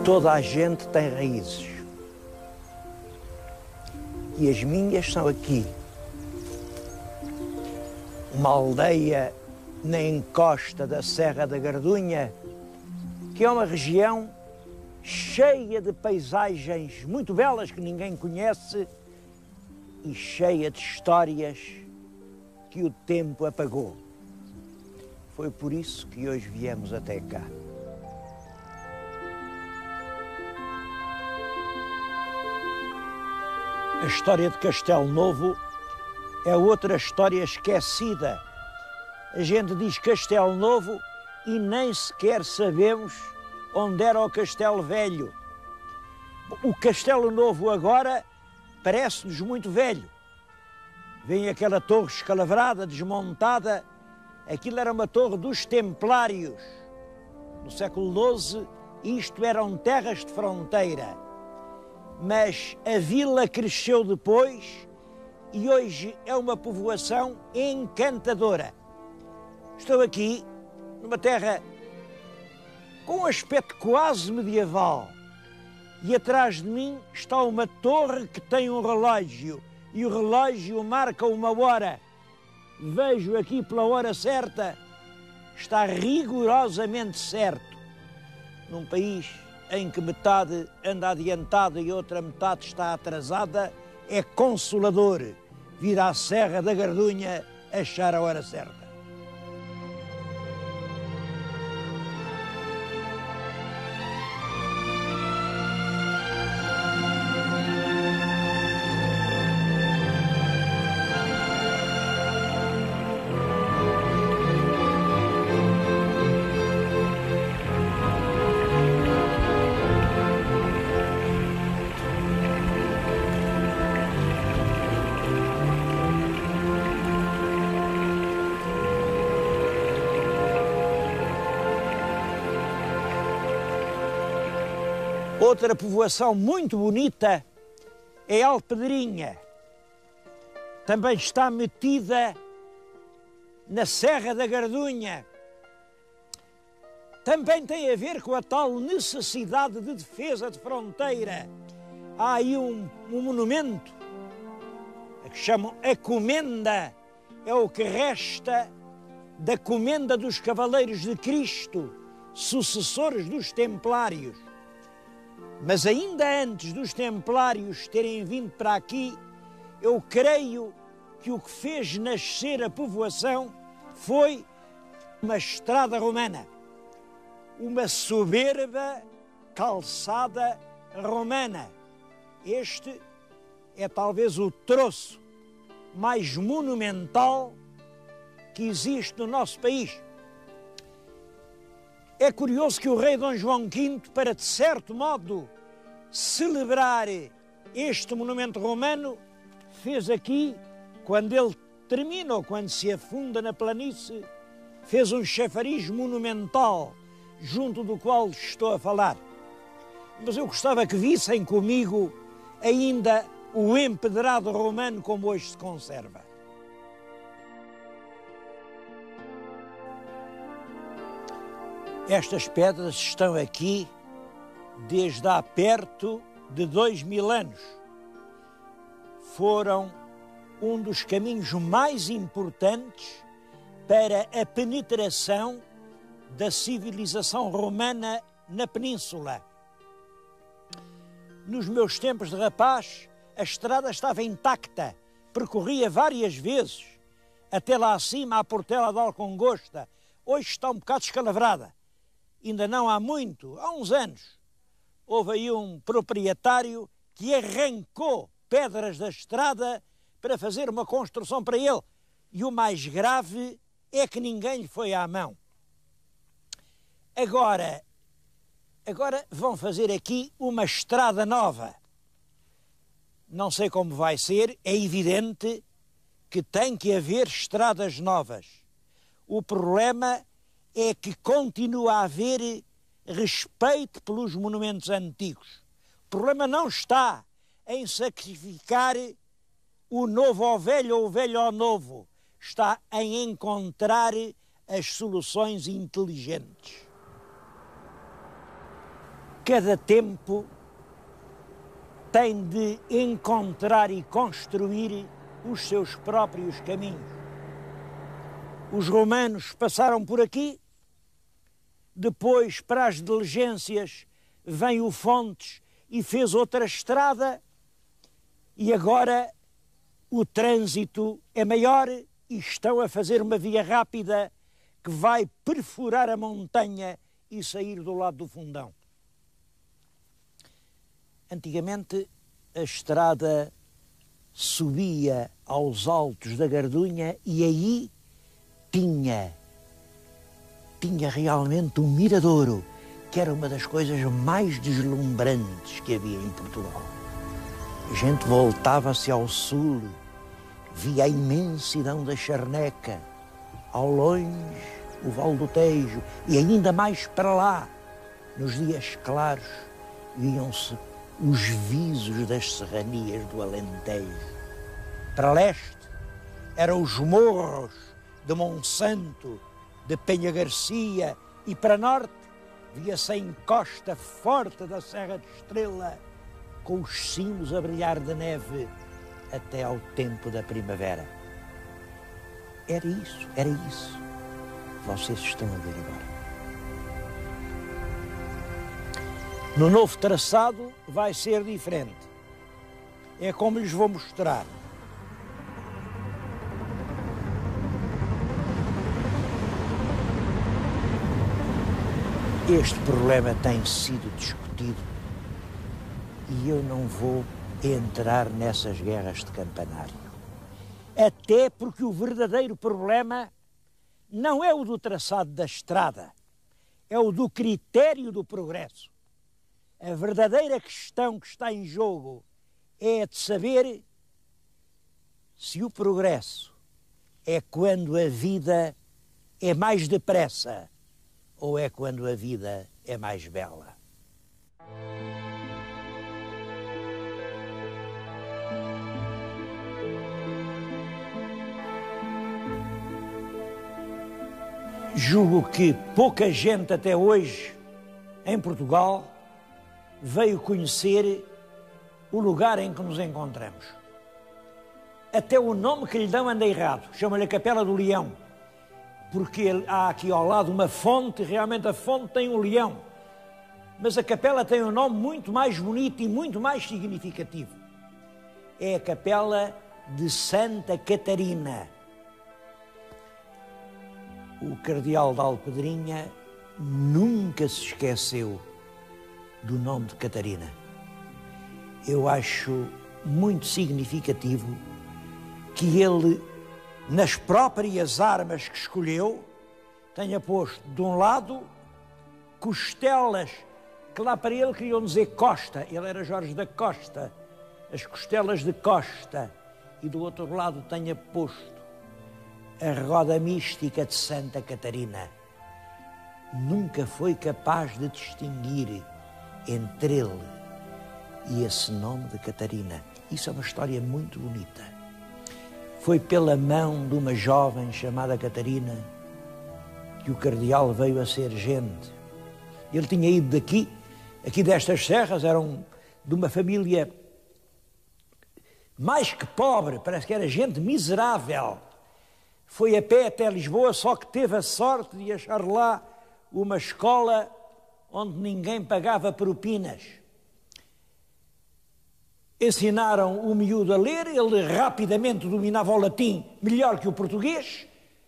Toda a gente tem raízes. E as minhas são aqui. Uma aldeia na encosta da Serra da Gardunha, que é uma região cheia de paisagens muito belas que ninguém conhece e cheia de histórias que o tempo apagou. Foi por isso que hoje viemos até cá. A história de Castelo Novo é outra história esquecida. A gente diz Castelo Novo e nem sequer sabemos onde era o Castelo Velho. O Castelo Novo agora parece-nos muito velho. Vem aquela torre escalavrada, desmontada. Aquilo era uma torre dos Templários. No século XII, isto eram terras de fronteira. Mas a vila cresceu depois e hoje é uma povoação encantadora. Estou aqui numa terra com um aspecto quase medieval e atrás de mim está uma torre que tem um relógio e o relógio marca uma hora. Vejo aqui pela hora certa, está rigorosamente certo. Num país em que metade anda adiantada e outra metade está atrasada, é consolador vir à Serra da Gardunha achar a hora certa. Outra povoação muito bonita é Alpedrinha. Também está metida na Serra da Gardunha. Também tem a ver com a tal necessidade de defesa de fronteira. Há aí um monumento que chamam a Comenda. É o que resta da Comenda dos Cavaleiros de Cristo, sucessores dos Templários. Mas ainda antes dos Templários terem vindo para aqui, eu creio que o que fez nascer a povoação foi uma estrada romana, uma soberba calçada romana. Este é talvez o troço mais monumental que existe no nosso país. É curioso que o rei Dom João V, para de certo modo celebrar este monumento romano, fez aqui, quando ele termina ou quando se afunda na planície, fez um chafariz monumental, junto do qual estou a falar. Mas eu gostava que vissem comigo ainda o empedrado romano como hoje se conserva. Estas pedras estão aqui desde há perto de 2000 anos. Foram um dos caminhos mais importantes para a penetração da civilização romana na península. Nos meus tempos de rapaz, a estrada estava intacta, percorria várias vezes, até lá acima, à Portela de Alcongosta. Hoje está um bocado escalavrada. Ainda não há muito, há uns anos, houve aí um proprietário que arrancou pedras da estrada para fazer uma construção para ele. E o mais grave é que ninguém lhe foi à mão. Agora vão fazer aqui uma estrada nova. Não sei como vai ser, é evidente que tem que haver estradas novas. O problema é que continua a haver respeito pelos monumentos antigos. O problema não está em sacrificar o novo ao velho ou o velho ao novo. Está em encontrar as soluções inteligentes. cada tempo tem de encontrar e construir os seus próprios caminhos. Os romanos passaram por aqui, depois, para as diligências, vem o Fontes e fez outra estrada, e agora o trânsito é maior e estão a fazer uma via rápida que vai perfurar a montanha e sair do lado do Fundão. Antigamente a estrada subia aos altos da Gardunha e aí tinha realmente um miradouro, que era uma das coisas mais deslumbrantes que havia em Portugal. A gente voltava-se ao sul, via a imensidão da Charneca, ao longe o Val do Tejo, e ainda mais para lá, nos dias claros, viam-se os visos das serranias do Alentejo. Para leste eram os morros de Monsanto, de Penha Garcia, e para norte via-se a encosta forte da Serra de Estrela, com os cimos a brilhar de neve até ao tempo da primavera. Era isso vocês estão a ver agora. No novo traçado vai ser diferente. É como lhes vou mostrar. Este problema tem sido discutido e eu não vou entrar nessas guerras de campanário. Até porque o verdadeiro problema não é o do traçado da estrada, é o do critério do progresso. A verdadeira questão que está em jogo é a de saber se o progresso é quando a vida é mais depressa ou é quando a vida é mais bela. Julgo que pouca gente até hoje, em Portugal, veio conhecer o lugar em que nos encontramos. Até o nome que lhe dão anda errado, chama-lhe a Capela do Leão, porque há aqui ao lado uma fonte, realmente a fonte tem um leão, mas a capela tem um nome muito mais bonito e muito mais significativo. É a Capela de Santa Catarina. O cardeal de Alpedrinha nunca se esqueceu do nome de Catarina. Eu acho muito significativo que ele, nas próprias armas que escolheu, tenha posto de um lado costelas, que lá para ele queriam dizer Costa, ele era Jorge da Costa, as costelas de Costa, e do outro lado tenha posto a roda mística de Santa Catarina. Nunca foi capaz de distinguir entre ele e esse nome de Catarina. Isso é uma história muito bonita. Foi pela mão de uma jovem chamada Catarina que o cardeal veio a ser gente. Ele tinha ido aqui destas serras, eram de uma família mais que pobre, parece que era gente miserável. Foi a pé até Lisboa, só que teve a sorte de achar lá uma escola onde ninguém pagava propinas. Ensinaram o miúdo a ler, ele rapidamente dominava o latim melhor que o português,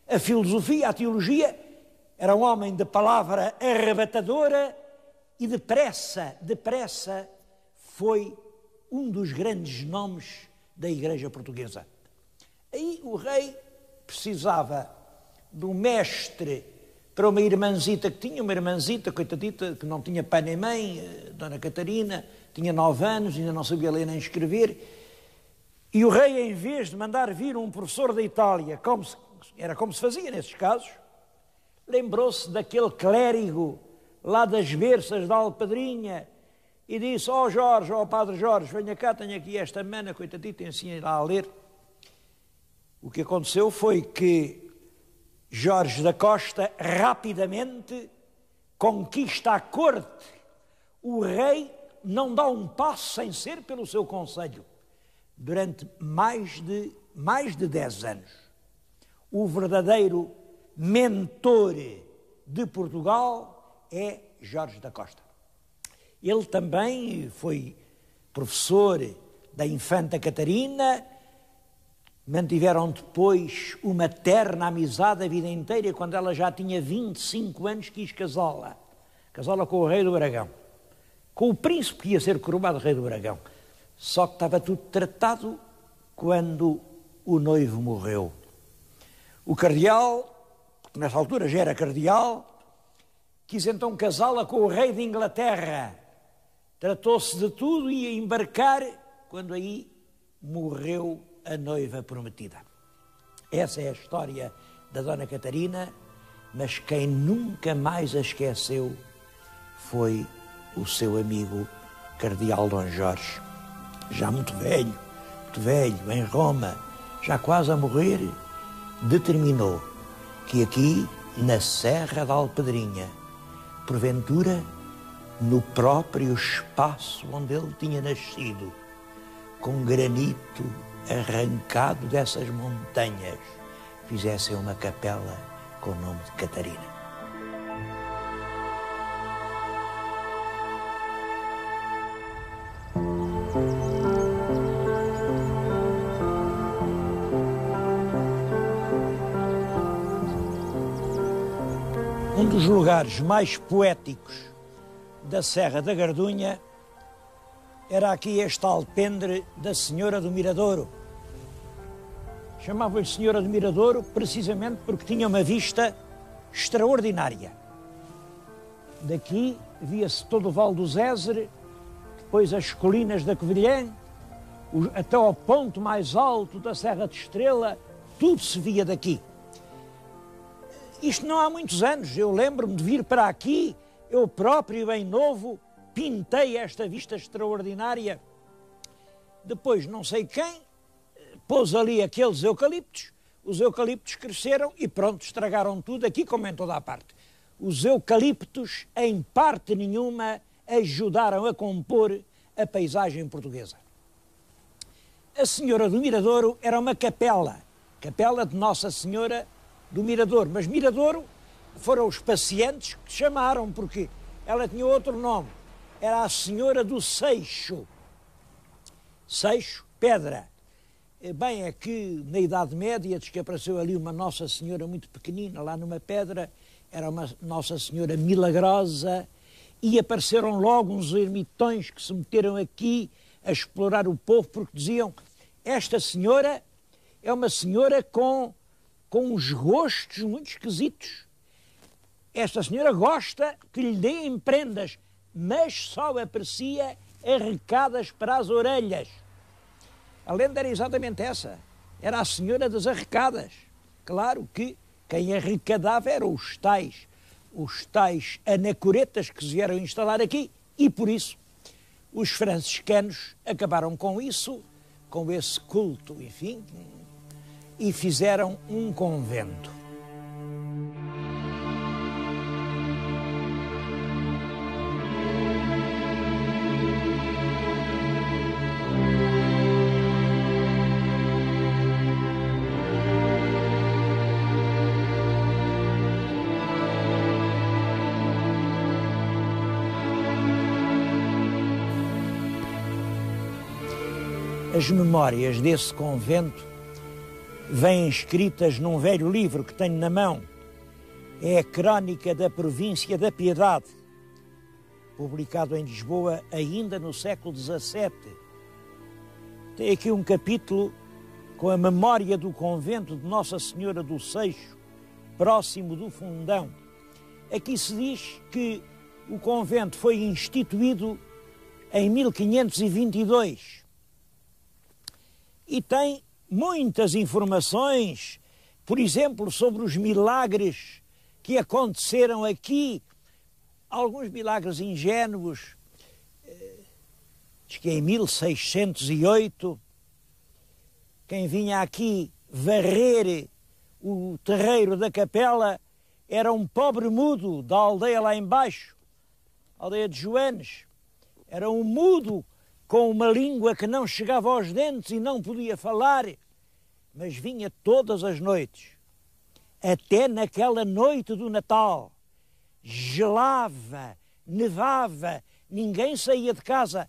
a filosofia, a teologia. Era um homem de palavra arrebatadora e depressa foi um dos grandes nomes da Igreja Portuguesa. Aí o rei precisava de um mestre para uma irmãzita que tinha, uma irmãzita, coitadita, que não tinha pai nem mãe, Dona Catarina, tinha 9 anos, ainda não sabia ler nem escrever, e o rei, em vez de mandar vir um professor da Itália, era como se fazia nesses casos, lembrou-se daquele clérigo lá das Berças da Alpedrinha e disse: ó Jorge, ó Padre Jorge, venha cá, tenho aqui esta mana, coitadita, ensina lá a ler. O que aconteceu foi que Jorge da Costa rapidamente conquista a corte o rei não dá um passo sem ser pelo seu conselho. Durante mais de 10 anos, o verdadeiro mentor de Portugal é Jorge da Costa. Ele também foi professor da Infanta Catarina, mantiveram depois uma terna amizade a vida inteira. Quando ela já tinha 25 anos, quis casá-la com o rei do Aragão, com o príncipe que ia ser coroado rei do Aragão. Só que estava tudo tratado quando o noivo morreu. O cardeal, que nessa altura já era cardeal, quis então casá-la com o rei de Inglaterra. Tratou-se de tudo e ia embarcar, quando aí morreu a noiva prometida. Essa é a história da Dona Catarina, mas quem nunca mais a esqueceu foi o seu amigo cardeal Dom Jorge. Já muito velho, em Roma, já quase a morrer, determinou que aqui, na Serra da Alpedrinha, porventura, no próprio espaço onde ele tinha nascido, com granito arrancado dessas montanhas, fizessem uma capela com o nome de Catarina. Um dos lugares mais poéticos da Serra da Gardunha era aqui este alpendre da Senhora do Miradouro. Chamavam-lhe Senhora do Miradouro precisamente porque tinha uma vista extraordinária. Daqui via-se todo o Vale do Zézer, depois as colinas da Covilhã, até ao ponto mais alto da Serra de Estrela, tudo se via daqui. Isto não há muitos anos, eu lembro-me de vir para aqui, eu próprio, bem novo, pintei esta vista extraordinária. Depois, não sei quem, pôs ali aqueles eucaliptos, os eucaliptos cresceram e pronto, estragaram tudo, aqui como em toda a parte. Os eucaliptos, em parte nenhuma, ajudaram a compor a paisagem portuguesa. A Senhora do Miradouro era uma capela de Nossa Senhora do Miradouro, mas Miradouro foram os pacientes que chamaram, porque ela tinha outro nome, era a Senhora do Seixo. Seixo, pedra. Bem, é que na Idade Média diz que apareceu ali uma Nossa Senhora muito pequenina, lá numa pedra, era uma Nossa Senhora milagrosa, e apareceram logo uns ermitões que se meteram aqui a explorar o povo, porque diziam, esta senhora é uma senhora com uns gostos muito esquisitos. Esta senhora gosta que lhe deem prendas, mas só aprecia arrecadas para as orelhas. A lenda era exatamente essa. Era a senhora das arrecadas. Claro que quem arrecadava eram os tais anacoretas que se vieram instalar aqui, e por isso os franciscanos acabaram com isso, com esse culto, enfim, e fizeram um convento. As memórias desse convento vêm escritas num velho livro que tenho na mão. É a Crónica da Província da Piedade, publicado em Lisboa ainda no século XVII. Tem aqui um capítulo com a memória do convento de Nossa Senhora do Seixo, próximo do Fundão. Aqui se diz que o convento foi instituído em 1522 e tem muitas informações, por exemplo, sobre os milagres que aconteceram aqui, alguns milagres ingênuos. Diz que em 1608, quem vinha aqui varrer o terreiro da capela era um pobre mudo da aldeia lá embaixo, a aldeia de Joanes. Era um mudo com uma língua que não chegava aos dentes e não podia falar, mas vinha todas as noites, até naquela noite do Natal. Gelava, nevava, ninguém saía de casa,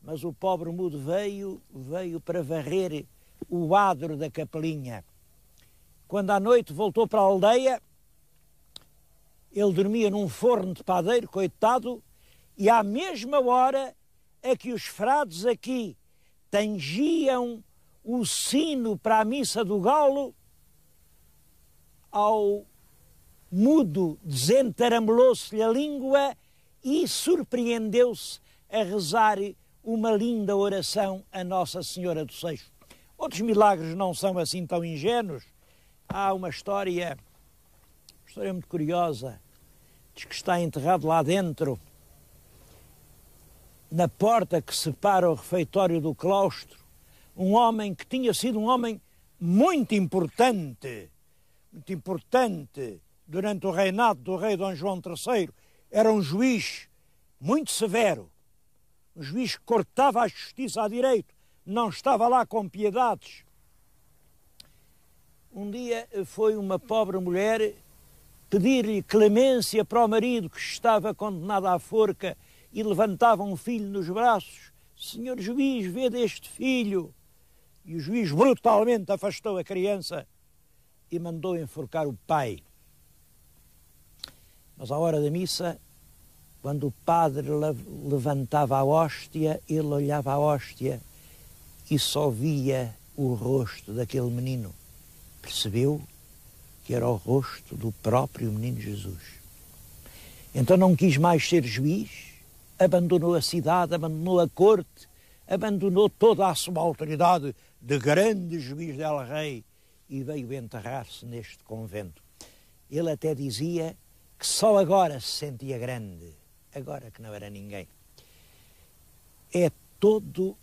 mas o pobre mudo veio para varrer o adro da capelinha. Quando à noite voltou para a aldeia, ele dormia num forno de padeiro, coitado, e à mesma hora a que os frades aqui tangiam o sino para a missa do galo, ao mudo desentaramolou-se-lhe a língua e surpreendeu-se a rezar uma linda oração a Nossa Senhora do Seixo. Outros milagres não são assim tão ingênuos. Há uma história muito curiosa. Diz que está enterrado lá dentro, na porta que separa o refeitório do claustro, um homem que tinha sido um homem muito importante durante o reinado do rei Dom João III. Era um juiz muito severo, um juiz que cortava a justiça à direito, não estava lá com piedades. Um dia foi uma pobre mulher pedir-lhe clemência para o marido que estava condenado à forca e levantava um filho nos braços. Senhor juiz, vede este filho. E o juiz brutalmente afastou a criança e mandou enforcar o pai. Mas à hora da missa, quando o padre levantava a hóstia, ele olhava a hóstia e só via o rosto daquele menino. Percebeu que era o rosto do próprio menino Jesus. Então não quis mais ser juiz, abandonou a cidade, abandonou a corte, abandonou toda a sua autoridade de grande juiz del rei e veio enterrar-se neste convento. Ele até dizia que só agora se sentia grande, agora que não era ninguém. É tudo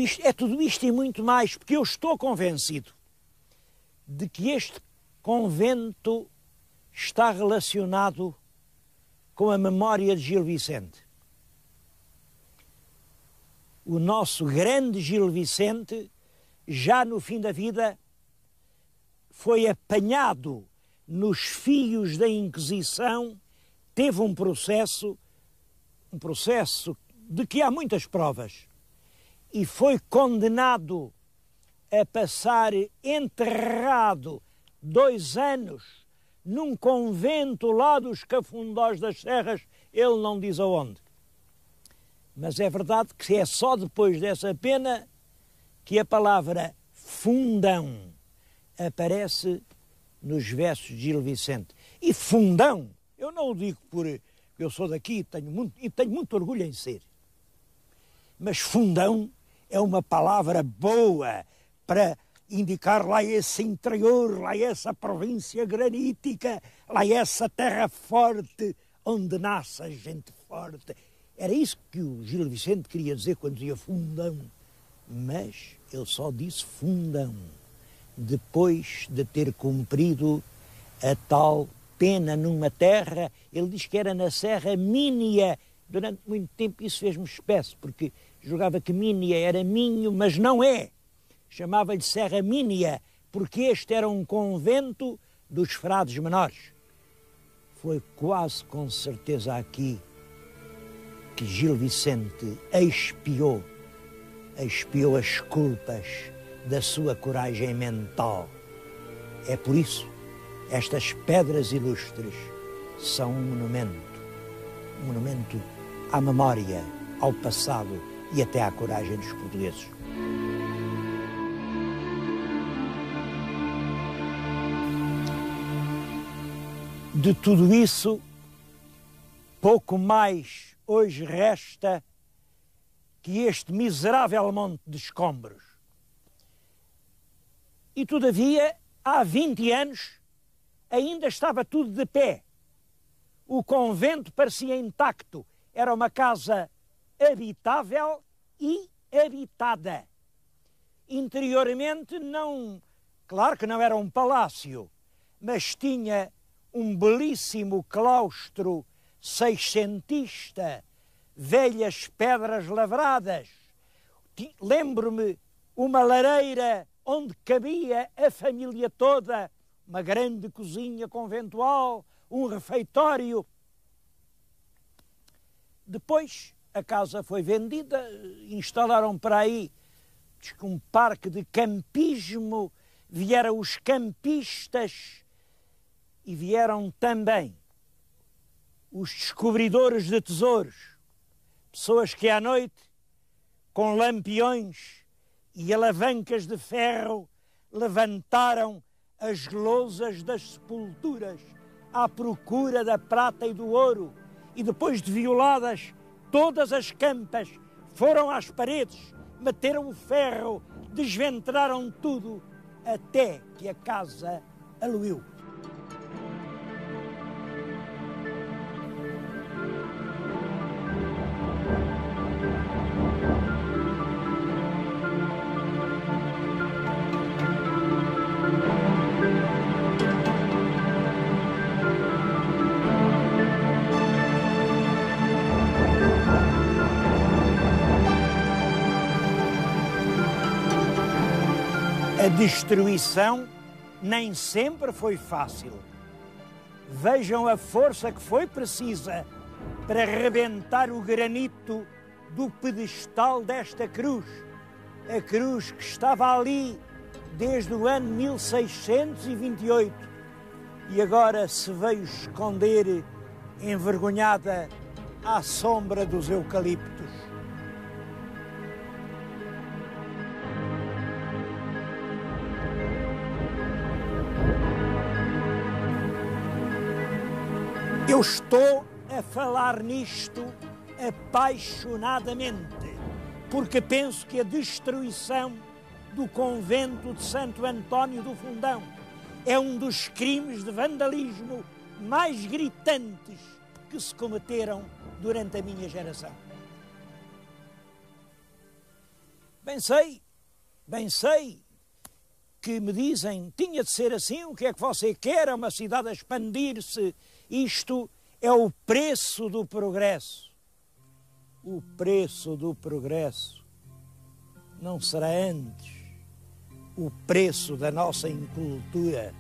isto e muito mais, porque eu estou convencido de que este convento está relacionado com a memória de Gil Vicente. O nosso grande Gil Vicente, já no fim da vida, foi apanhado nos fios da Inquisição, teve um processo de que há muitas provas, e foi condenado a passar enterrado 2 anos num convento lá dos Cafundós das Serras, ele não diz aonde. Mas é verdade que é só depois dessa pena que a palavra fundão aparece nos versos de Gil Vicente. E fundão, eu não o digo porque eu sou daqui e tenho muito orgulho em ser, mas fundão é uma palavra boa para indicar lá esse interior, lá essa província granítica, lá essa terra forte, onde nasce a gente forte. Era isso que o Gil Vicente queria dizer quando dizia fundão. Mas ele só disse fundão depois de ter cumprido a tal pena numa terra. Ele diz que era na Serra Mínia. Durante muito tempo isso fez-me espécie, porque julgava que Mínia era Minho, mas não é. Chamava-lhe Serra Mínia, porque este era um convento dos frades menores. Foi quase com certeza aqui que Gil Vicente expiou as culpas da sua coragem mental. É por isso, estas pedras ilustres são um monumento à memória, ao passado e até à coragem dos portugueses. De tudo isso, pouco mais hoje resta que este miserável monte de escombros. E todavia, há 20 anos, ainda estava tudo de pé. O convento parecia intacto. Era uma casa habitável e habitada. Interiormente, não, claro que não era um palácio, mas tinha um belíssimo claustro seiscentista, velhas pedras lavradas. Lembro-me uma lareira onde cabia a família toda, uma grande cozinha conventual, um refeitório. Depois a casa foi vendida, instalaram para aí um parque de campismo, vieram os campistas e vieram também os descobridores de tesouros, pessoas que à noite, com lampiões e alavancas de ferro, levantaram as lousas das sepulturas à procura da prata e do ouro, e depois de violadas todas as campas, foram às paredes, meteram o ferro, desventraram tudo, até que a casa aluiu. A destruição nem sempre foi fácil. Vejam a força que foi precisa para rebentar o granito do pedestal desta cruz. A cruz que estava ali desde o ano 1628 e agora se veio esconder envergonhada à sombra dos eucaliptos. Eu estou a falar nisto apaixonadamente, porque penso que a destruição do convento de Santo António do Fundão é um dos crimes de vandalismo mais gritantes que se cometeram durante a minha geração. Bem sei que me dizem, tinha de ser assim, o que é que você quer? É uma cidade a expandir-se. Isto é o preço do progresso. O preço do progresso não será antes o preço da nossa incultura